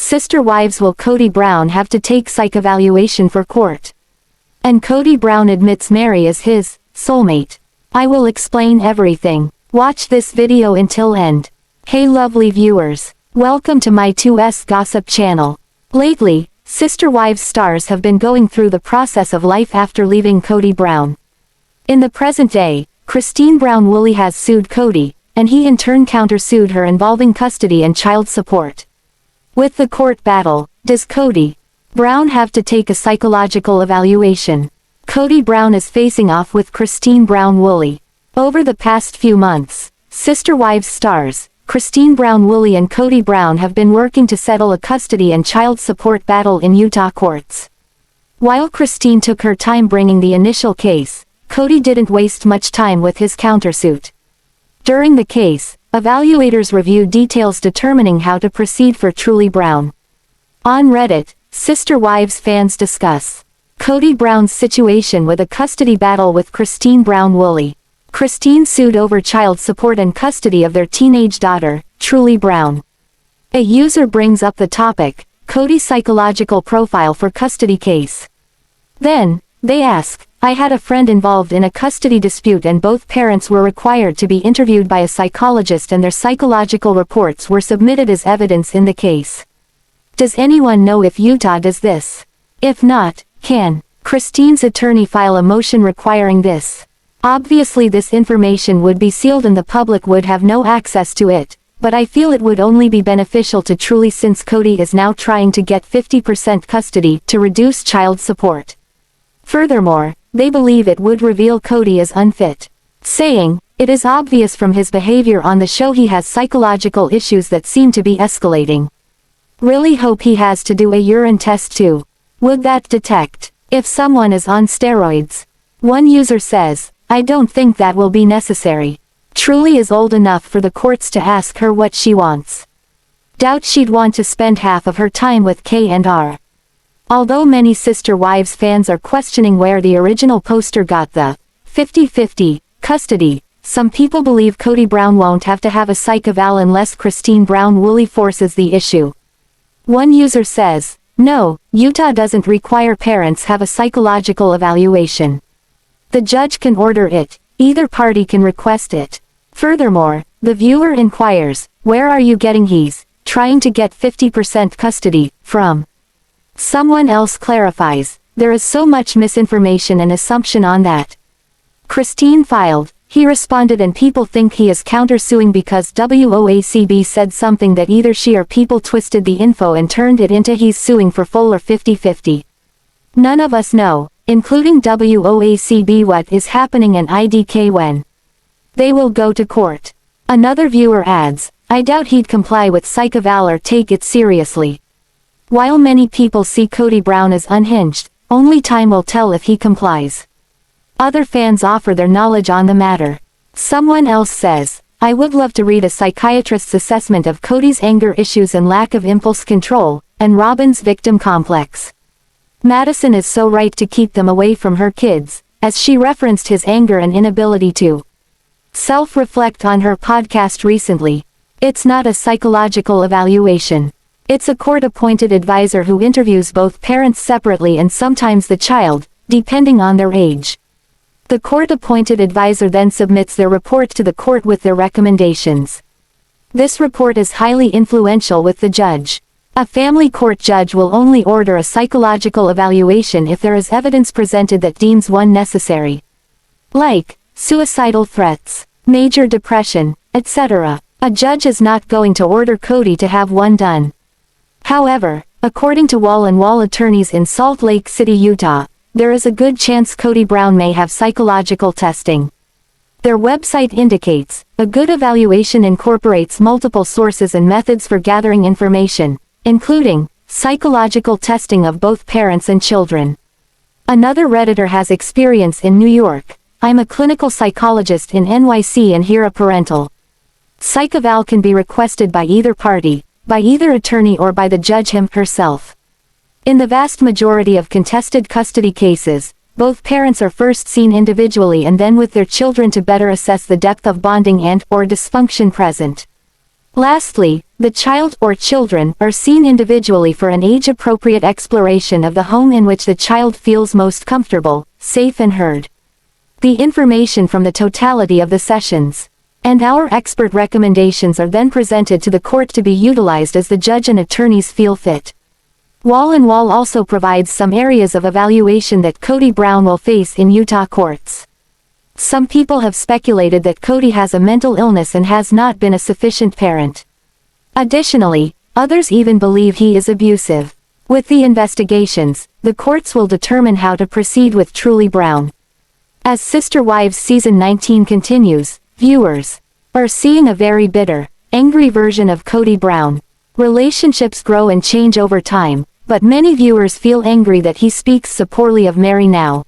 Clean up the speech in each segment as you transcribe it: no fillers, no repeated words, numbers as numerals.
sister wives will Kody Brown have to take psych evaluation for court? And Kody Brown admits Meri is his soulmate. I will explain everything. Watch this video until end. Hey lovely viewers. Welcome to my 2S Gossip channel. Lately, Sister Wives stars have been going through the process of life after leaving Kody Brown. In the present day, Christine Brown-Woolley has sued Kody, and he in turn countersued her involving custody and child support. With the court battle, does Kody Brown have to take a psychological evaluation? Kody Brown is facing off with Christine Brown-Woolley. Over the past few months, Sister Wives stars, Christine Brown-Woolley and Kody Brown have been working to settle a custody and child support battle in Utah courts. While Christine took her time bringing the initial case, Kody didn't waste much time with his countersuit. During the case, evaluators reviewed details determining how to proceed for Truely Brown. On Reddit, Sister Wives fans discuss Kody Brown's situation with a custody battle with Christine Brown-Woolley. Christine sued over child support and custody of their teenage daughter, Truely Brown. A user brings up the topic, Kody's psychological profile for custody case. Then, they ask, I had a friend involved in a custody dispute and both parents were required to be interviewed by a psychologist and their psychological reports were submitted as evidence in the case. Does anyone know if Utah does this? If not, can Christine's attorney file a motion requiring this? Obviously this information would be sealed and the public would have no access to it, but I feel it would only be beneficial to Truely since Kody is now trying to get 50% custody to reduce child support. Furthermore, they believe it would reveal Kody is unfit, saying, it is obvious from his behavior on the show he has psychological issues that seem to be escalating. Really hope he has to do a urine test too. Would that detect if someone is on steroids? One user says, I don't think that will be necessary. Truely is old enough for the courts to ask her what she wants. Doubt she'd want to spend half of her time with K&R. Although many Sister Wives fans are questioning where the original poster got the 50-50 custody, some people believe Kody Brown won't have to have a psych eval unless Christine Brown-Woolley forces the issue. One user says, no, Utah doesn't require parents have a psychological evaluation. The judge can order it, either party can request it. Furthermore, the viewer inquires, where are you getting he's trying to get 50% custody from? Someone else clarifies, there is so much misinformation and assumption on that. Christine filed, he responded and people think he is countersuing because WOACB said something that either she or people twisted the info and turned it into he's suing for full or 50-50. None of us know, including WOACB, what is happening and IDK when they will go to court. Another viewer adds, I doubt he'd comply with psych eval or take it seriously. While many people see Kody Brown as unhinged, only time will tell if he complies. Other fans offer their knowledge on the matter. Someone else says, I would love to read a psychiatrist's assessment of Kody's anger issues and lack of impulse control, and Robyn's victim complex. Madison is so right to keep them away from her kids, as she referenced his anger and inability to self-reflect on her podcast recently. It's not a psychological evaluation. It's a court-appointed advisor who interviews both parents separately and sometimes the child, depending on their age. The court-appointed advisor then submits their report to the court with their recommendations. This report is highly influential with the judge. A family court judge will only order a psychological evaluation if there is evidence presented that deems one necessary. Like suicidal threats, major depression, etc. A judge is not going to order Kody to have one done. However, according to wall-and-wall attorneys in Salt Lake City, Utah, there is a good chance Kody Brown may have psychological testing. Their website indicates, a good evaluation incorporates multiple sources and methods for gathering information, including psychological testing of both parents and children. Another Redditor has experience in New York. I'm a clinical psychologist in NYC and here a parental psych eval can be requested by either party, by either attorney or by the judge herself. In the vast majority of contested custody cases, both parents are first seen individually and then with their children to better assess the depth of bonding and/or dysfunction present. Lastly, The child or children are seen individually for an age-appropriate exploration of the home in which the child feels most comfortable, safe and heard. The information from the totality of the sessions and our expert recommendations are then presented to the court to be utilized as the judge and attorneys feel fit. Wall and Wall also provides some areas of evaluation that Kody Brown will face in Utah courts. Some people have speculated that Kody has a mental illness and has not been a sufficient parent. Additionally, others even believe he is abusive. With the investigations, the courts will determine how to proceed with Truely Brown. As Sister Wives Season 19 continues, viewers are seeing a very bitter, angry version of Kody Brown. Relationships grow and change over time, but many viewers feel angry that he speaks so poorly of Meri now.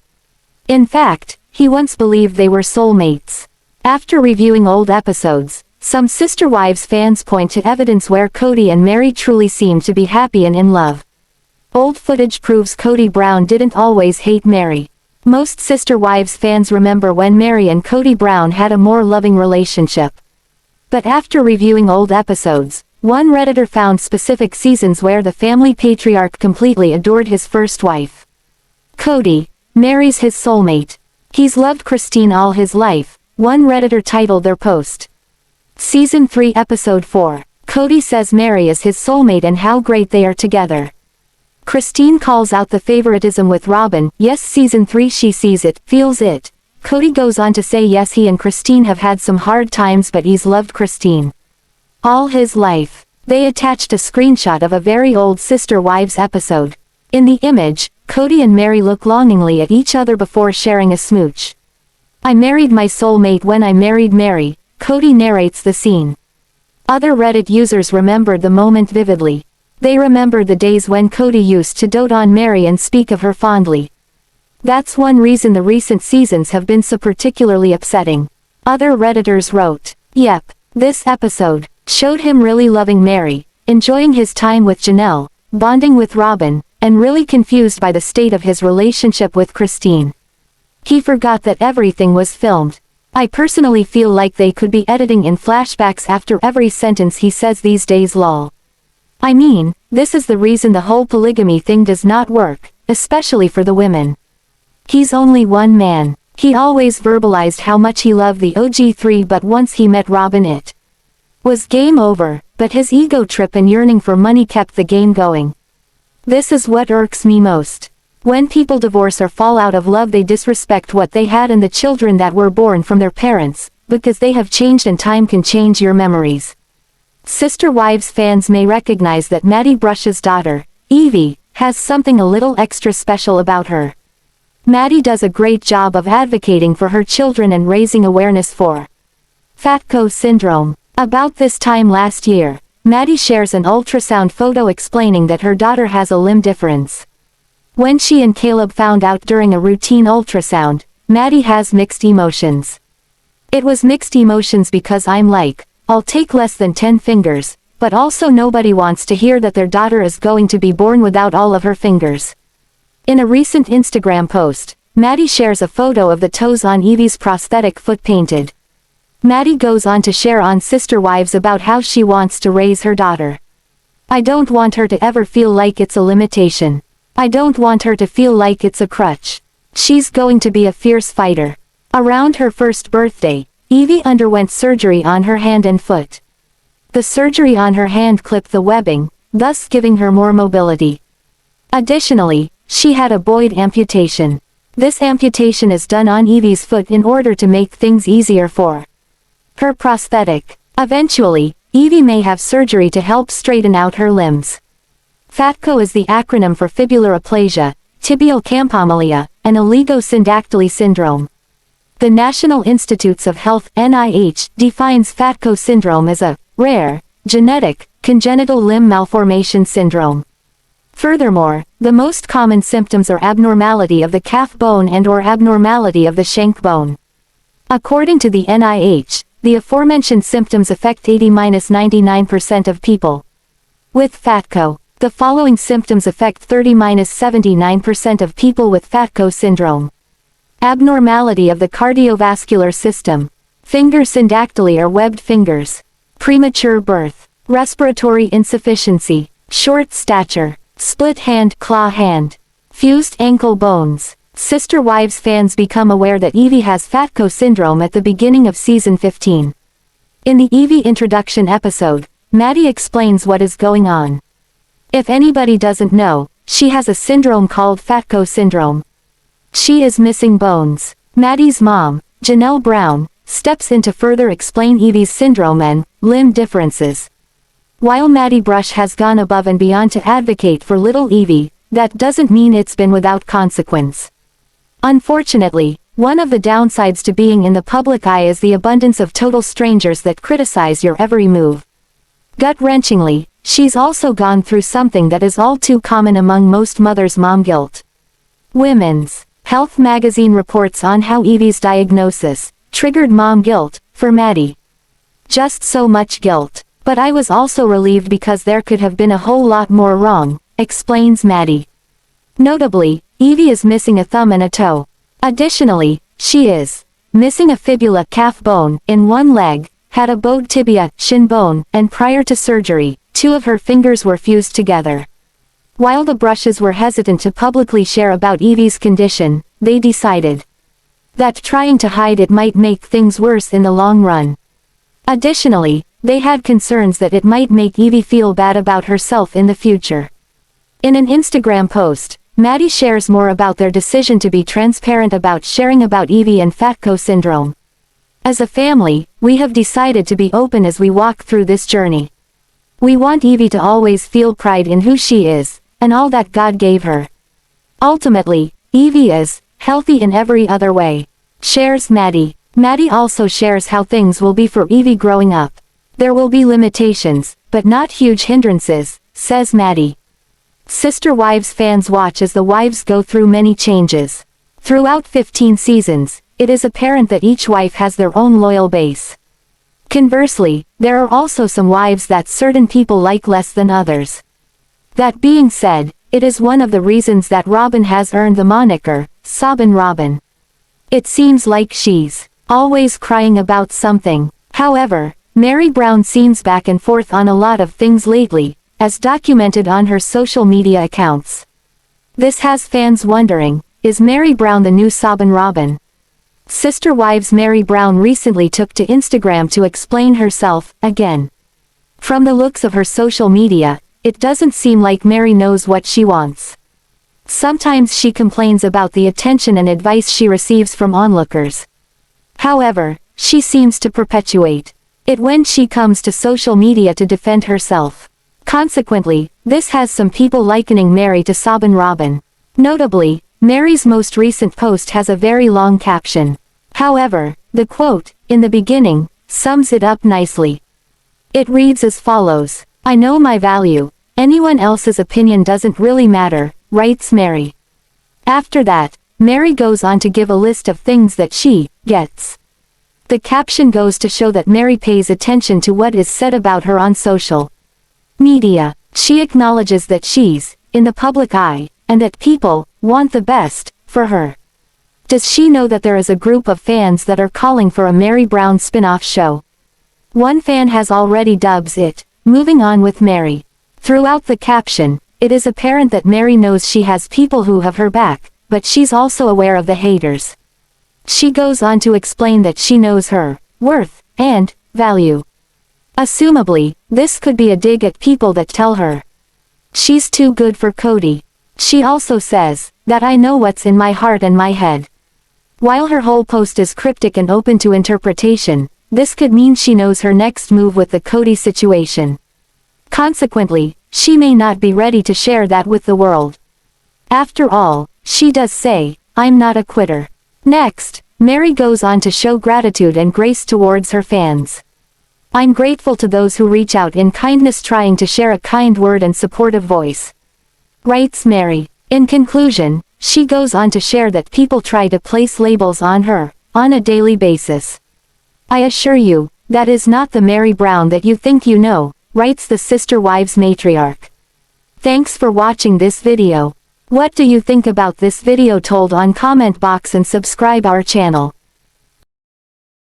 In fact, he once believed they were soulmates. After reviewing old episodes, some Sister Wives fans point to evidence where Kody and Meri truly seemed to be happy and in love. Old footage proves Kody Brown didn't always hate Meri. Most Sister Wives fans remember when Meri and Kody Brown had a more loving relationship. But after reviewing old episodes, one Redditor found specific seasons where the family patriarch completely adored his first wife. Kody, Meri's his soulmate. He's loved Christine all his life, one Redditor titled their post. Season 3 Episode 4, Kody says Meri is his soulmate and how great they are together. Christine calls out the favoritism with Robyn. Yes, Season 3 she sees it, feels it. Kody goes on to say yes, he and Christine have had some hard times but he's loved Christine all his life. They attached a screenshot of a very old Sister Wives episode. In the image, Kody and Meri look longingly at each other before sharing a smooch. I married my soulmate when I married Meri, Kody narrates the scene. Other Reddit users remembered the moment vividly. They remembered the days when Kody used to dote on Meri and speak of her fondly. That's one reason the recent seasons have been so particularly upsetting. Other Redditors wrote, "Yep, this episode showed him really loving Meri, enjoying his time with Janelle, bonding with Robyn, and really confused by the state of his relationship with Christine. He forgot that everything was filmed. I personally feel like they could be editing in flashbacks after every sentence he says these days, lol. I mean, this is the reason the whole polygamy thing does not work, especially for the women. He's only one man. He always verbalized how much he loved the OG3, but once he met Robyn it was game over, but his ego trip and yearning for money kept the game going. This is what irks me most. When people divorce or fall out of love, they disrespect what they had and the children that were born from their parents, because they have changed and time can change your memories." Sister Wives fans may recognize that Maddie Brush's daughter, Eevees, has something a little extra special about her. Maddie does a great job of advocating for her children and raising awareness for Fatco syndrome. About this time last year, Maddie shares an ultrasound photo explaining that her daughter has a limb difference. When she and Caleb found out during a routine ultrasound, Maddie has mixed emotions. It was mixed emotions because I'm like, I'll take less than 10 fingers, but also nobody wants to hear that their daughter is going to be born without all of her fingers. In a recent Instagram post, Maddie shares a photo of the toes on Eevees' prosthetic foot painted. Maddie goes on to share on Sister Wives about how she wants to raise her daughter. I don't want her to ever feel like it's a limitation. I don't want her to feel like it's a crutch. She's going to be a fierce fighter. Around her first birthday, Eevees underwent surgery on her hand and foot. The surgery on her hand clipped the webbing, thus giving her more mobility. Additionally, she had a boyd amputation. This amputation is done on Eevees' foot in order to make things easier for her prosthetic. Eventually, Eevees may have surgery to help straighten out her limbs. FATCO is the acronym for fibular aplasia, tibial campomelia, and oligosyndactyly syndrome. The National Institutes of Health (NIH) defines FATCO syndrome as a rare, genetic, congenital limb malformation syndrome. Furthermore, the most common symptoms are abnormality of the calf bone and/or abnormality of the shank bone. According to the NIH, the aforementioned symptoms affect 80–99% of people with FATCO. The following symptoms affect 30–79% of people with FATCO syndrome. Abnormality of the cardiovascular system. Finger syndactyly or webbed fingers. Premature birth. respiratory insufficiency, short stature, split hand, claw hand, fused ankle bones. Sister Wives fans become aware that Eevee has Fatco syndrome at the beginning of season 15. In the Eevee introduction episode, Maddie explains what is going on. If anybody doesn't know, she has a syndrome called Fatco syndrome. She is missing bones. Maddie's mom, Janelle Brown, steps in to further explain Eevee's syndrome and limb differences. While Maddie Brush has gone above and beyond to advocate for little Eevee, that doesn't mean it's been without consequence. Unfortunately, one of the downsides to being in the public eye is the abundance of total strangers that criticize your every move. Gut-wrenchingly, she's also gone through something that is all too common among most mothers: mom guilt. Women's Health magazine reports on how Eevees Diagnosis triggered mom guilt for Maddie. Just so much guilt. But I was also relieved because there could have been a whole lot more wrong, explains Maddie. Notably, Eevee is missing a thumb and a toe. Additionally, she is missing a fibula calf bone in one leg, had a bowed tibia shin bone, and prior to surgery, 2 of her fingers were fused together. While the Brushes were hesitant to publicly share about Eevee's condition, they decided that trying to hide it might make things worse in the long run. Additionally, they had concerns that it might make Eevee feel bad about herself in the future. In an Instagram post, Maddie shares more about their decision to be transparent about sharing about Eevee and Fatco syndrome. As a family, we have decided to be open as we walk through this journey. We want Eevee to always feel pride in who she is, and all that God gave her. Ultimately, Eevee is healthy in every other way, shares Maddie. Maddie also shares how things will be for Eevee growing up. There will be limitations, but not huge hindrances, says Maddie. Sister Wives fans watch as the wives go through many changes. Throughout 15 seasons, it is apparent that each wife has their own loyal base. Conversely, there are also some wives that certain people like less than others. That being said, it is one of the reasons that Robyn has earned the moniker, Sobbin' Robyn. It seems like she's always crying about something. However, Meri Brown seems back and forth on a lot of things lately, as documented on her social media accounts. This has fans wondering, is Meri Brown the new Sobbin' Robyn? Sister Wives Meri Brown recently took to Instagram to explain herself, again. From the looks of her social media, it doesn't seem like Meri knows what she wants. Sometimes she complains about the attention and advice she receives from onlookers. However, she seems to perpetuate it when she comes to social media to defend herself. Consequently, this has some people likening Meri to Sobbin' Robyn. Notably, Meri's most recent post has a very long caption. However, the quote, in the beginning, sums it up nicely. It reads as follows: "I know my value. Anyone else's opinion doesn't really matter," writes Meri. After that, Meri goes on to give a list of things that she gets. The caption goes to show that Meri pays attention to what is said about her on social media. She acknowledges that she's in the public eye, and that people want the best for her. Does she know that there is a group of fans that are calling for a Meri Brown spin-off show? One fan has already dubbed it, "Moving On with Meri." Throughout the caption, it is apparent that Meri knows she has people who have her back, but she's also aware of the haters. She goes on to explain that she knows her worth and value. Assumably, this could be a dig at people that tell her she's too good for Kody. She also says that "I know what's in my heart and my head." While her whole post is cryptic and open to interpretation, this could mean she knows her next move with the Kody situation. Consequently, she may not be ready to share that with the world. After all, she does say, "I'm not a quitter." Next, Meri goes on to show gratitude and grace towards her fans. "I'm grateful to those who reach out in kindness trying to share a kind word and supportive voice," writes Meri. In conclusion, she goes on to share that people try to place labels on her on a daily basis. "I assure you, that is not the Meri Brown that you think you know," writes the Sister Wives matriarch. Thanks for watching this video. What do you think about this video? Told on comment box and subscribe our channel.